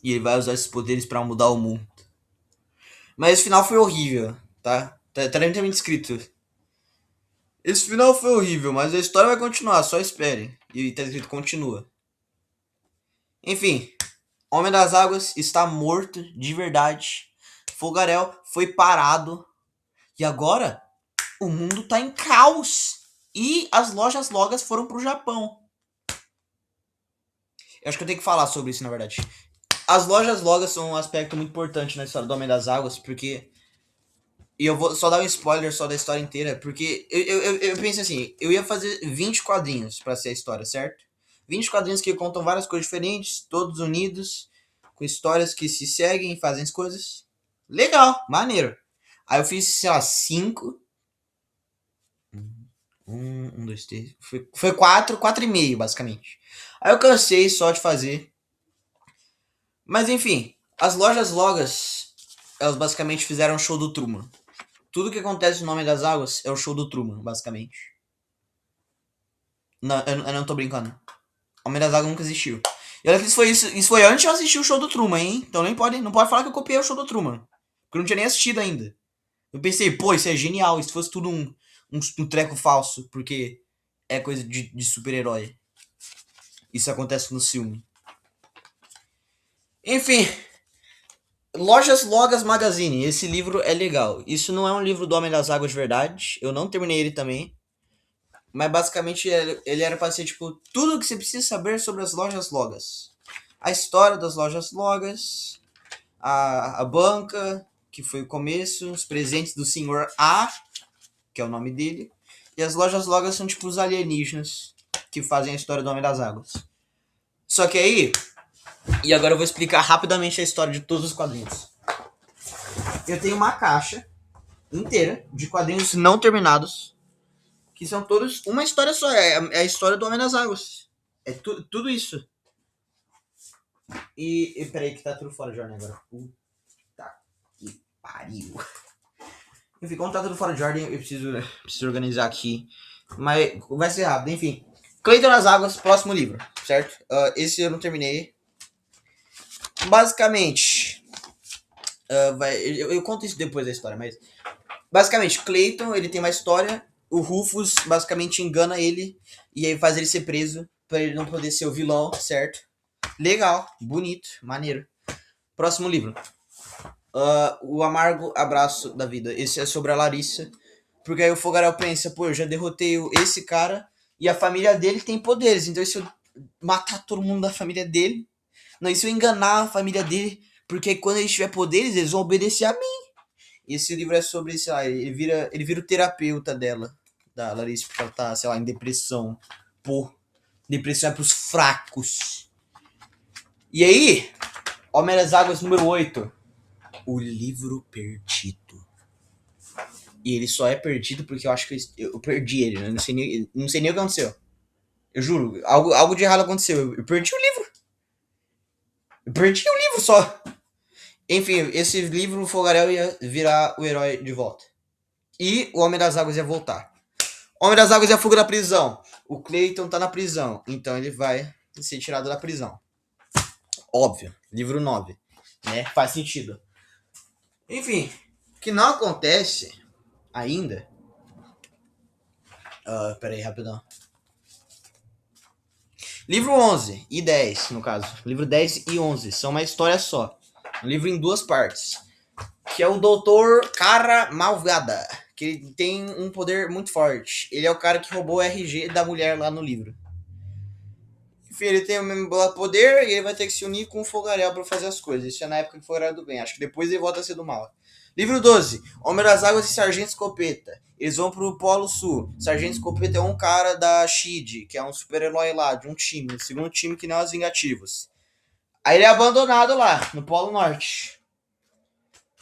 E ele vai usar esses poderes pra mudar o mundo. Mas esse final foi horrível, tá? Tá lentamente escrito. Esse final foi horrível, mas a história vai continuar, só espere. E tá escrito continua. Enfim, Homem das Águas está morto de verdade. Fogarel foi parado. E agora o mundo tá em caos. E as lojas logas foram pro Japão. Eu acho que eu tenho que falar sobre isso, na verdade. As lojas logas são um aspecto muito importante na história do Homem das Águas, porque. E eu vou só dar um spoiler só da história inteira, porque eu pensei assim, eu ia fazer 20 quadrinhos pra ser a história, certo? 20 quadrinhos que contam várias coisas diferentes, todos unidos, com histórias que se seguem e fazem as coisas. Legal, maneiro. Aí eu fiz, sei lá, 5. Dois, três. Foi 4 e meio, basicamente. Aí eu cansei só de fazer. Mas enfim, as lojas logas, elas basicamente fizeram o show do Truman. Tudo que acontece no Nome das Águas é o show do Truman, basicamente. Não, eu não tô brincando. Homem das Águas nunca existiu. E olha que isso foi antes de eu assistir o show do Truman, hein? Então não pode falar que eu copiei o show do Truman. Porque eu não tinha nem assistido ainda. Eu pensei, pô, isso é genial. Isso fosse tudo um treco falso. Porque é coisa de super-herói. Isso acontece no filme. Enfim. Lojas Logas Magazine. Esse livro é legal. Isso não é um livro do Homem das Águas de verdade. Eu não terminei ele também. Mas basicamente ele era pra ser tipo tudo o que você precisa saber sobre as lojas logas. A história das lojas logas, a banca, que foi o começo, os presentes do Senhor A, que é o nome dele. E as lojas logas são tipo os alienígenas que fazem a história do Homem das Águas. Só que aí, e agora eu vou explicar rapidamente a história de todos os quadrinhos. Eu tenho uma caixa inteira de quadrinhos não terminados, que são todos uma história só, é a história do Homem das Águas. É tudo isso. E peraí que tá tudo fora de ordem agora. Puta que pariu. Enfim, como tá tudo fora de ordem, eu preciso organizar aqui. Mas vai ser rápido, enfim. Cleiton nas Águas, próximo livro, certo? Esse eu não terminei. Basicamente, eu conto isso depois da história, mas basicamente, Cleiton, ele tem uma história, o Rufus basicamente engana ele e aí faz ele ser preso pra ele não poder ser o vilão, certo? Legal, bonito, maneiro. Próximo livro. O Amargo Abraço da Vida. Esse é sobre a Larissa. Porque aí o Fogarel pensa, pô, eu já derrotei esse cara e a família dele tem poderes. Então e se eu matar todo mundo da família dele? Não, e se eu enganar a família dele? Porque quando eles tiver poderes, eles vão obedecer a mim. Esse livro é sobre, sei lá, ele vira o terapeuta dela, da Larissa, porque ela tá, sei lá, em depressão. Pô, depressão é pros fracos. E aí, Homem das Águas número 8. O livro perdido. E ele só é perdido porque eu acho que eu perdi ele. Né? Não sei nem o que aconteceu. Eu juro, algo de errado aconteceu. Eu perdi o livro. Eu perdi o livro só. Enfim, esse livro, o Fogarel ia virar o herói de volta. E o Homem das Águas ia voltar. O Homem das Águas ia fuga da prisão. O Cleiton tá na prisão. Então ele vai ser tirado da prisão. Óbvio. Livro 9. Né? Faz sentido. Enfim, o que não acontece ainda. Peraí, rapidão. Livro 11 e 10, no caso. Livro 10 e 11 são uma história só. Um livro em duas partes. Que é o Doutor Cara Malvada. Que ele tem um poder muito forte. Ele é o cara que roubou o RG da mulher lá no livro. Enfim, ele tem o mesmo poder e ele vai ter que se unir com o Fogarel pra fazer as coisas. Isso é na época que o Fogarel do bem. Acho que depois ele volta a ser do mal. Livro 12. Homem das Águas e Sargento Escopeta. Eles vão pro Polo Sul. Sargento Escopeta é um cara da SHIELD, que é um super-herói lá, de um time. O segundo time que não é os Vingativos. Aí ele é abandonado lá, no Polo Norte.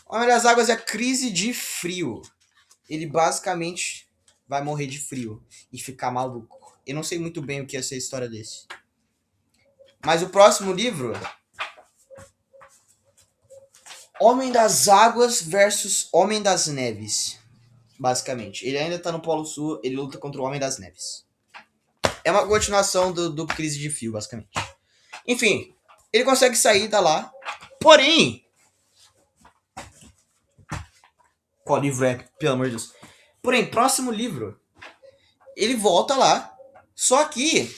Homem das Águas é a crise de frio. Ele basicamente vai morrer de frio e ficar maluco. Eu não sei muito bem o que é essa história desse. Mas o próximo livro... Homem das Águas versus Homem das Neves. Basicamente. Ele ainda tá no Polo Sul, ele luta contra o Homem das Neves. É uma continuação do Crise de Fio, basicamente. Enfim, ele consegue sair da lá. Porém... Qual livro é? Pelo amor de Deus. Porém, próximo livro... Ele volta lá. Só que...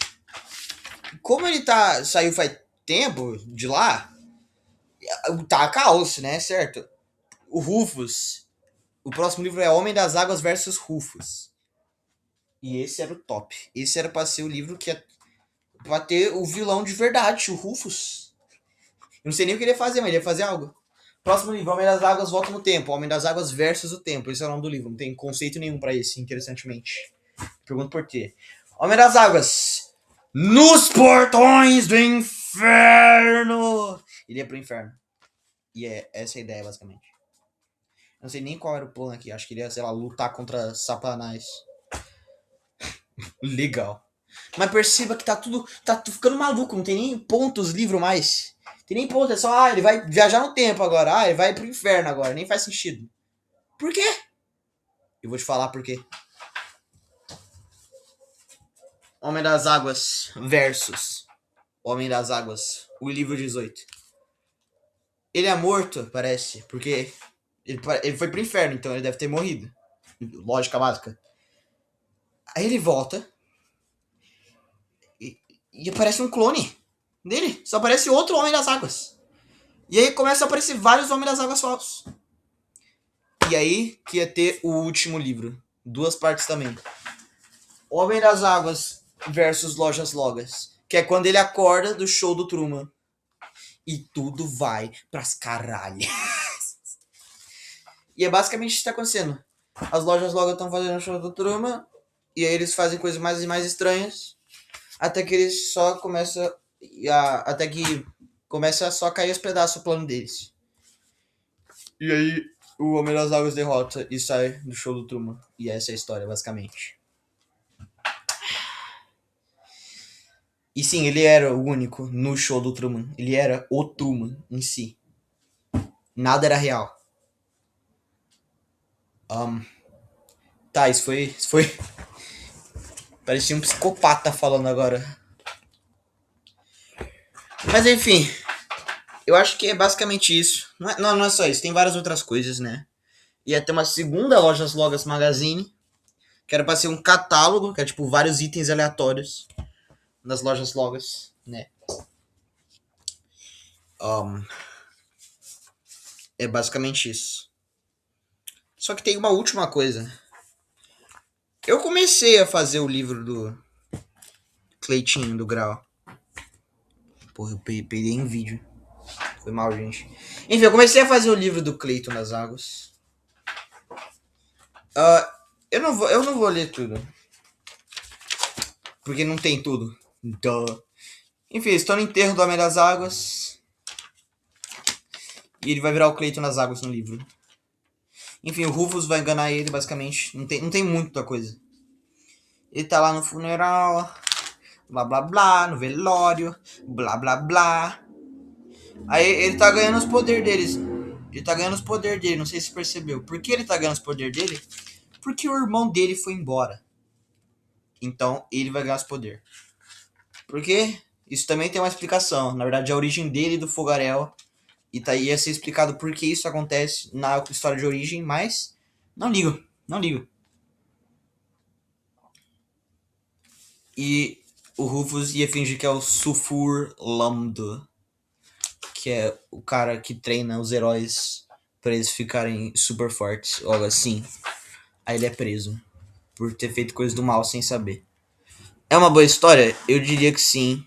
Como ele saiu faz tempo de lá... Tá caos, né? Certo? O Rufus... O próximo livro é Homem das Águas versus Rufus. E esse era o top. Esse era pra ser o livro que ia pra ter o vilão de verdade, o Rufus. Eu não sei nem o que ele ia fazer, mas ele ia fazer algo. Próximo livro, Homem das Águas volta no tempo. Homem das Águas versus o tempo. Esse é o nome do livro. Não tem conceito nenhum pra esse, interessantemente. Pergunto por quê. Homem das Águas. Nos portões do inferno. Ele ia pro inferno. E é essa a ideia, basicamente. Não sei nem qual era o plano aqui. Acho que ele ia, sei lá, lutar contra Satanás. Legal. Mas perceba que tá tudo ficando maluco, não tem nem pontos livro mais. Tem nem ponto, é só, ele vai viajar no tempo agora. Ele vai pro inferno agora, nem faz sentido. Por quê? Eu vou te falar por quê. Homem das Águas versus Homem das Águas, o livro 18. Ele é morto, parece, porque ele foi pro inferno, então ele deve ter morrido. Lógica básica. Aí ele volta e aparece um clone dele. Só aparece outro Homem das Águas. E aí começa a aparecer vários Homens das Águas falsos. E aí que ia ter o último livro. 2 partes também. Homem das Águas versus Lojas Logas. Que é quando ele acorda do show do Truman. E tudo vai pras caralhas. E é basicamente isso que tá acontecendo. As Lojas Logas estão fazendo o show do Truman. E aí eles fazem coisas mais e mais estranhas. Até que eles só começam... Até que começa a só cair os pedaços do plano deles. E aí o Homem das Águas derrota e sai do show do Truman. E essa é a história, basicamente. E sim, ele era o único no show do Truman. Ele era o Truman em si. Nada era real. Tá, isso foi... Parecia um psicopata falando agora. Mas enfim, eu acho que é basicamente isso. Não é só isso, tem várias outras coisas, né? Ia ter uma segunda Lojas Logas Magazine, que era pra ser um catálogo, que é tipo vários itens aleatórios nas Lojas Logas, né? É basicamente isso. Só que tem uma última coisa. Eu comecei a fazer o livro do Cleitinho, do Grau. Porra, eu peguei em vídeo. Foi mal, gente. Enfim, eu comecei a fazer o livro do Cleiton nas Águas. Eu não vou ler tudo. Porque não tem tudo. Então... Enfim, estou no enterro do Homem das Águas. E ele vai virar o Cleiton nas Águas no livro. Enfim, o Rufus vai enganar ele, basicamente. Não tem muita coisa. Ele tá lá no funeral. Blá blá blá. No velório. Blá blá blá. Aí ele tá ganhando os poderes deles. Ele tá ganhando os poderes dele. Não sei se percebeu. Por que ele tá ganhando os poderes dele? Porque o irmão dele foi embora. Então ele vai ganhar os poderes. Por quê? Isso também tem uma explicação. Na verdade, a origem dele e do Fogarel. E tá, ia ser explicado por que isso acontece na história de origem, mas não ligo. E o Rufus ia fingir que é o Sulfur Lambda, que é o cara que treina os heróis pra eles ficarem super fortes, ou algo assim. Aí ele é preso por ter feito coisas do mal sem saber. É uma boa história? Eu diria que sim.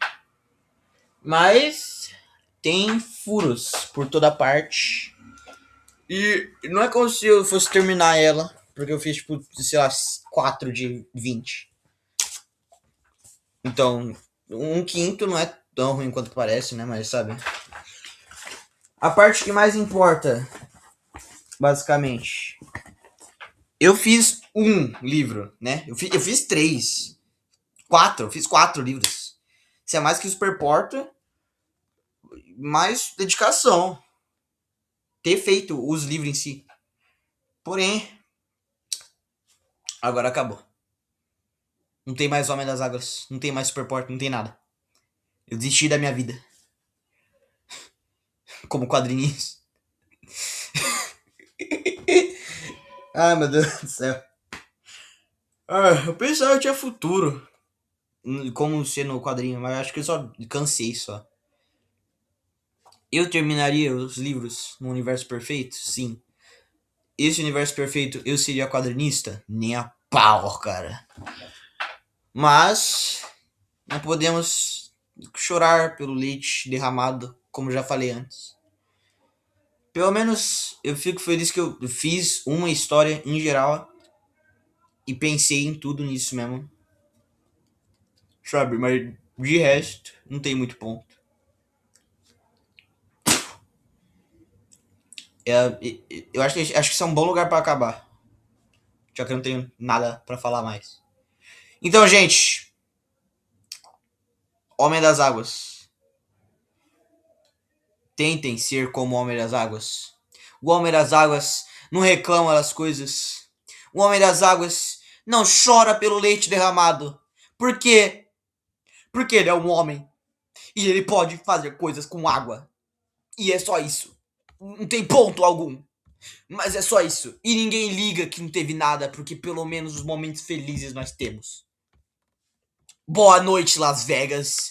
Mas tem furos por toda parte. E não é como se eu fosse terminar ela, porque eu fiz, tipo, sei lá, 4 de 20. Então, um quinto não é tão ruim quanto parece, né? Mas sabe. A parte que mais importa, basicamente. Eu fiz um livro, né? Eu fiz 3. 4. Eu fiz 4 livros. Isso é mais que Super Porta. Mais dedicação. Ter feito os livros em si. Porém, agora acabou. Não tem mais Homem das Águas. Não tem mais Super Porta. Não tem nada. Eu desisti da minha vida. Como quadrinhos. Ai, meu Deus do céu. Eu pensava que tinha futuro. Como ser no quadrinho, mas acho que eu só cansei só. Eu terminaria os livros no universo perfeito? Sim. Esse universo perfeito eu seria quadrinista? Nem a pau, cara. Mas não podemos chorar pelo leite derramado, como já falei antes. Pelo menos eu fico feliz que eu fiz uma história em geral e pensei em tudo nisso mesmo. Sabe, mas de resto não tem muito ponto. Eu acho que isso é um bom lugar pra acabar. Já que eu não tenho nada pra falar mais. Então, gente, Homem das Águas. Tentem ser como o Homem das Águas. O Homem das Águas não reclama das coisas. O Homem das Águas não chora pelo leite derramado. Por quê? Porque ele é um homem. E ele pode fazer coisas com água. E é só isso. Não tem ponto algum. Mas é só isso. E ninguém liga que não teve nada, porque pelo menos os momentos felizes nós temos. Boa noite, Las Vegas.